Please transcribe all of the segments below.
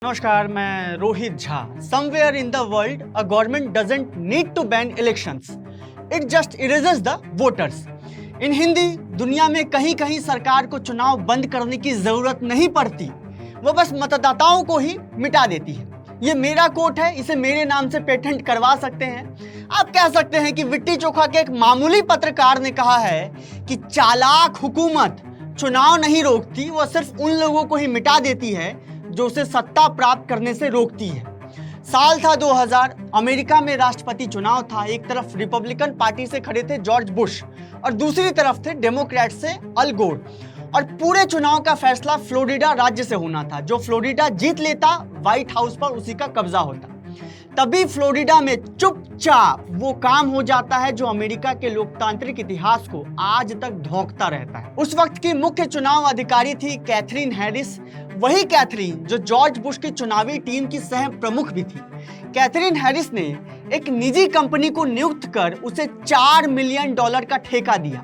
नमस्कार, मैं Rohit Jha. Somewhere in the world a government doesn't need to ban elections, it just erases the voters. In Hindi, दुनिया में कहीं कहीं सरकार को चुनाव बंद करने की जरूरत नहीं पड़ती, वो बस मतदाताओं को ही मिटा देती है। ये मेरा कोट है, इसे मेरे नाम से पेटेंट करवा सकते हैं। आप कह सकते हैं कि लिट्टी चोखा के एक मामूली पत्रकार ने कहा है कि चालाक हुकूमत चुनाव नहीं रोकती, वो सिर्फ उन लोगों को ही मिटा देती है जो उसे सत्ता प्राप्त करने से रोकती है। साल था 2000, अमेरिका में राष्ट्रपति चुनाव था। एक तरफ रिपब्लिकन पार्टी से खड़े थे जॉर्ज बुश और दूसरी तरफ थे डेमोक्रेट से अल गोर। और पूरे चुनाव का फैसला फ्लोरिडा राज्य से होना था। जो फ्लोरिडा जीत लेता, व्हाइट हाउस पर उसी का कब्जा होता। तभी फ्लोरिडा में चुपचाप वो काम हो जाता है जो अमेरिका के लोकतांत्रिक इतिहास को आज तक धोंकता रहता है। उस वक्त की मुख्य चुनाव अधिकारी थी कैथरीन हैरिस, वही कैथरीन जो जॉर्ज बुश की चुनावी टीम की सह प्रमुख भी थी। कैथरीन हैरिस ने एक निजी कंपनी को नियुक्त कर उसे $4 मिलियन का ठेका दिया,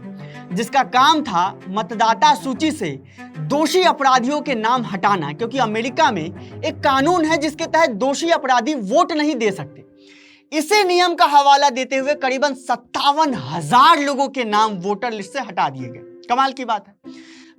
जिसका काम था मतदाता सूची से दोषी अपराधियों के नाम हटाना, क्योंकि अमेरिका में एक कानून है जिसके तहत दोषी अपराधी वोट नहीं दे सकते। इसी नियम का हवाला देते हुए करीबन 57,000 लोगों के नाम वोटर लिस्ट से हटा दिए गए। कमाल की बात है।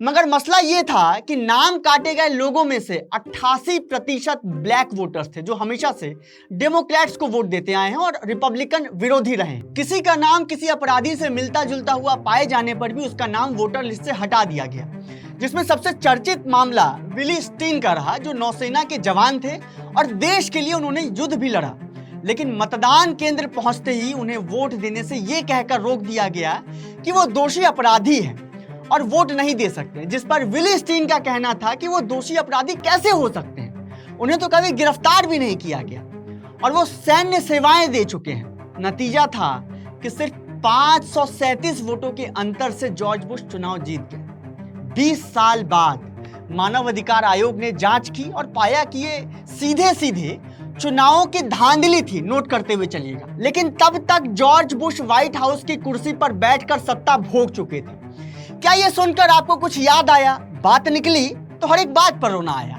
मगर मसला यह था कि नाम काटे गए लोगों में से 88% ब्लैक वोटर्स थे, जो हमेशा से डेमोक्रेट्स को वोट देते आए हैं और रिपब्लिकन विरोधी रहे हैं। किसी का नाम किसी अपराधी से मिलता जुलता हुआ पाए जाने पर भी उसका नाम वोटर लिस्ट से हटा दिया गया, जिसमें सबसे चर्चित मामला विली स्टीन का रहा, जो नौसेना के जवान थे और देश के लिए उन्होंने युद्ध भी लड़ा। लेकिन मतदान केंद्र पहुंचते ही उन्हें वोट देने से यह कहकर रोक दिया गया कि वो दोषी अपराधी हैं और वोट नहीं दे सकते, जिस पर विली स्टीन का कहना था कि वो दोषी अपराधी कैसे हो सकते हैं, उन्हें तो कभी गिरफ्तार भी नहीं किया गया और वो सैन्य सेवाएं दे चुके हैं। नतीजा था कि सिर्फ 537 वोटों के अंतर से जॉर्ज बुश चुनाव जीत गए। 20 साल बाद मानव अधिकार आयोग ने जांच की और पाया कि ये सीधे सीधे चुनावों की धांधली थी। नोट करते हुए चलिएगा। लेकिन तब तक जॉर्ज बुश व्हाइट हाउस की कुर्सी पर बैठकर सत्ता भोग चुके थे। क्या ये सुनकर आपको कुछ याद आया? बात निकली तो हर एक बात पर रोना आया।